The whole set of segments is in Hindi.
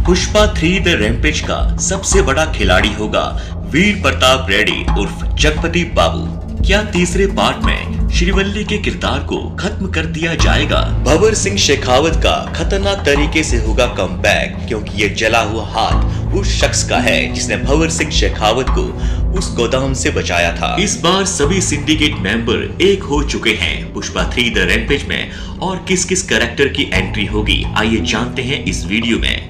पुष्पा 3 द रैम्पेज का सबसे बड़ा खिलाड़ी होगा वीर प्रताप रेड्डी उर्फ जगपति बाबू। क्या तीसरे पार्ट में श्रीवल्ली के किरदार को खत्म कर दिया जाएगा? भंवर सिंह शेखावत का खतरनाक तरीके से होगा कमबैक, क्योंकि ये जला हुआ हाथ उस शख्स का है जिसने भंवर सिंह शेखावत को उस गोदाम से बचाया था। इस बार सभी सिंडिकेट मेंबर एक हो चुके हैं पुष्पा 3 द रैम्पेज में, और किस किस कैरेक्टर की एंट्री होगी आइए जानते हैं इस वीडियो में।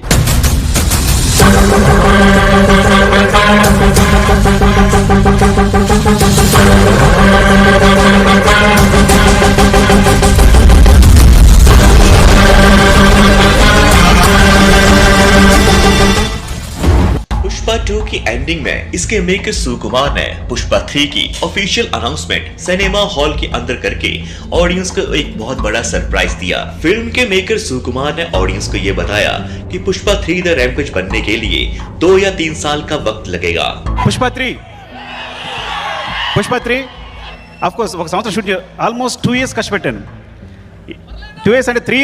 पुष्पा 2 की एंडिंग में इसके मेकर सुकुमार ने पुष्पा 3 की ऑफिशियल अनाउंसमेंट सिनेमा हॉल के अंदर करके ऑडियंस को एक बहुत बड़ा सरप्राइज दिया। फिल्म के मेकर सुकुमार ने ऑडियंस को यह बताया कि पुष्पा 3 द रैम्पेज बनने के लिए 2 या 3 साल का वक्त लगेगा। पुष्पा 3 of course ఒక సంవత్సరం షూట్ ఆల్మోస్ట్ 2 years ఖర్చు పెట్టాను. 2 years అంటే 3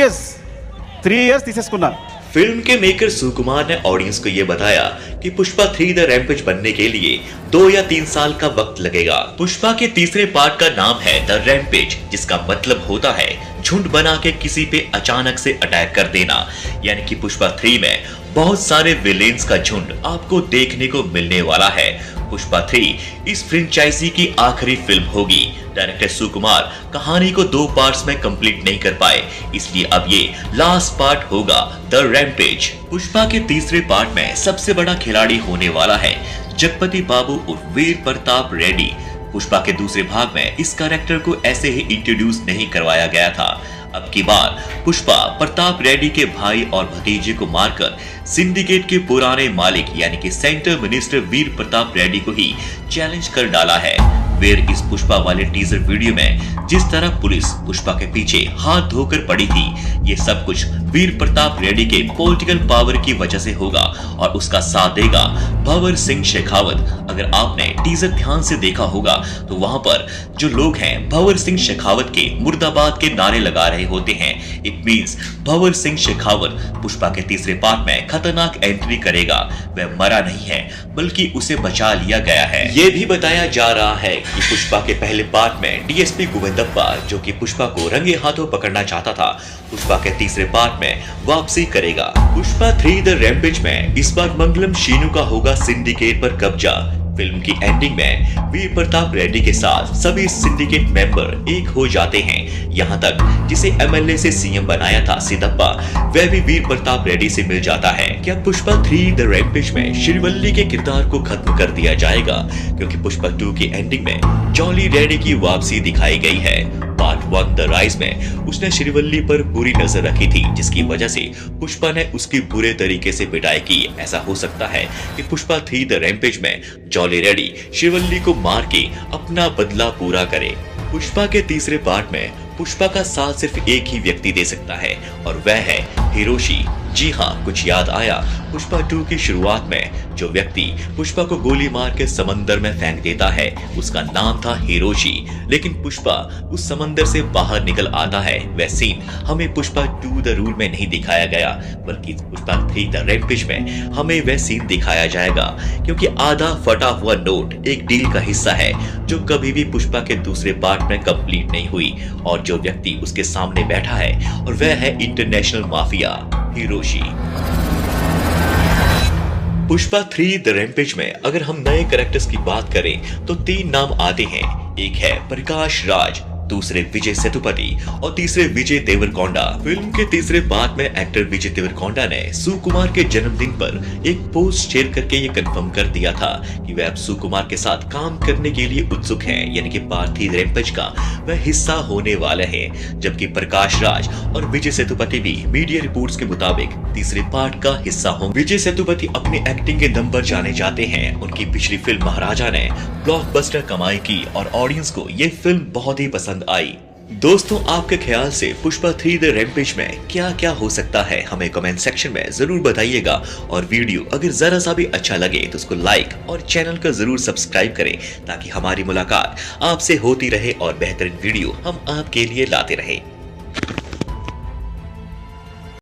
years తీసేసుకున్నా. फिल्म के मेकर सुकुमार ने ऑडियंस को यह बताया कि पुष्पा 3 द रैम्पेज बनने के लिए 2 या 3 साल का वक्त लगेगा। पुष्पा के तीसरे पार्ट का नाम है द रैम्पेज, जिसका मतलब होता है झुंड बना के किसी पे अचानक से अटैक कर देना। यानी कि पुष्पा 3 में बहुत सारे विलेन्स का झुंड आपको देखने को मिलने वाला है। पुष्पा 3 इस फ्रेंचाइजी की आखिरी फिल्म होगी। डायरेक्टर सुकुमार कहानी को 2 पार्ट्स में कंप्लीट नहीं कर पाए, इसलिए अब ये लास्ट पार्ट होगा द रैम्पेज। पुष्पा के तीसरे पार्ट में सबसे बड़ा खिलाड़ी होने वाला है जगपति बाबू उर्फ वीर प्रताप रेड्डी। पुष्पा के दूसरे भाग में इस कैरेक्टर को ऐसे ही इंट्रोड्यूस नहीं करवाया गया था। अब की बार पुष्पा प्रताप रेड्डी के भाई और भतीजे को मारकर सिंडिकेट के पुराने मालिक यानी कि सेंटर मिनिस्टर वीर प्रताप रेड्डी को ही चैलेंज कर डाला है। वीर इस पुष्पा वाले टीजर वीडियो में जिस तरह पुलिस पुष्पा के पीछे हाथ धोकर पड़ी थी, ये सब कुछ वीर प्रताप रेड्डी के पॉलिटिकल पावर की वजह से होगा और उसका साथ देगा भंवर सिंह शेखावत। अगर आपने टीजर ध्यान से देखा होगा तो वहां पर जो लोग हैं भंवर सिंह शेखावत के मुर्दाबाद के नारे लगा रहे होते हैं। इट मींस भंवर सिंह शेखावत पुष्पा के तीसरे पार्ट में खतरनाक एंट्री करेगा। वह मरा नहीं है बल्कि उसे बचा लिया गया है। ये भी बताया जा रहा है कि पुष्पा के पहले पार्ट में डीएसपी गोविंदप्पा, जो कि पुष्पा को रंगे हाथों पकड़ना चाहता था, पुष्पा के तीसरे पार्ट में वापसी करेगा। पुष्पा 3 द रैम्पेज में इस बार मंगलम शीनू का होगा सिंडिकेट पर कब्जा। फिल्म की एंडिंग में वीर प्रताप रेड्डी के साथ सभी सिंडिकेट मेंबर एक हो जाते हैं। यहाँ तक जिसे एमएलए से सीएम बनाया था सिद्धप्पा, वह भी वीर प्रताप रेड्डी से मिल जाता है। क्या पुष्पा 3 द रैम्पेज में श्रीवल्ली के किरदार को खत्म कर दिया जाएगा? क्योंकि पुष्पा 2 की एंडिंग में जॉली रेड्डी की वापसी दिखाई गई है। पार्ट 1 द राइज में उसने श्रीवल्ली पर बुरी नजर रखी थी, जिसकी वजह से पुष्पा ने उसकी बुरे तरीके से पिटाई की। ऐसा हो सकता है कि पुष्पा 3 द रैम्पेज में जॉली रेड्डी श्रीवल्ली को मार के अपना बदला पूरा करे। पुष्पा के तीसरे पार्ट में पुष्पा का साथ सिर्फ एक ही व्यक्ति दे सकता है और वह है हिरोशी। जी हाँ, कुछ याद आया? पुष्पा 2 की शुरुआत में जो व्यक्ति पुष्पा को गोली मार के समंदर में फेंक देता है उसका नाम था हिरोशी। लेकिन पुष्पा उस समंदर से बाहर निकल आता है, वह सीन हमें पुष्पा 2 द रूल में नहीं दिखाया गया, बल्कि पुष्पा 3 द रैम्पेज में हमें वह सीन दिखाया जाएगा। क्योंकि आधा फटा हुआ नोट एक डील का हिस्सा है जो कभी भी पुष्पा के दूसरे पार्ट में कंप्लीट नहीं हुई, और जो व्यक्ति उसके सामने बैठा है और वह है international mafia Hiroshi. Pushpa 3 the rampage में अगर हम नए कैरेक्टर्स की बात करें तो 3 नाम आते हैं। एक है प्रकाश राज, दूसरे विजय सेतुपति और तीसरे विजय देवरकोंडा। फिल्म के तीसरे पार्ट में एक्टर विजय देवरकोंडा ने सुकुमार के जन्मदिन पर एक पोस्ट शेयर करके ये कंफर्म कर दिया था कि वह अब सुकुमार के साथ काम करने के लिए उत्सुक हैं, यानी कि पार्ट 3 रैम्पेज का वह हिस्सा होने वाले हैं। जबकि प्रकाश राज और विजय सेतुपति भी मीडिया रिपोर्ट्स के मुताबिक तीसरे पार्ट का हिस्सा होंगे। विजय सेतुपति अपनी एक्टिंग के दम पर जाने जाते हैं। उनकी पिछली फिल्म महाराजा ने ब्लॉकबस्टर कमाई की और ऑडियंस को ये फिल्म बहुत ही पसंद आई। दोस्तों, आपके ख्याल से पुष्पा 3 द रैम्पेज में क्या क्या हो सकता है हमें कमेंट सेक्शन में जरूर बताइएगा। और वीडियो अगर जरा सा भी अच्छा लगे तो उसको लाइक और चैनल को जरूर सब्सक्राइब करें, ताकि हमारी मुलाकात आपसे होती रहे और बेहतरीन वीडियो हम आपके लिए लाते रहें।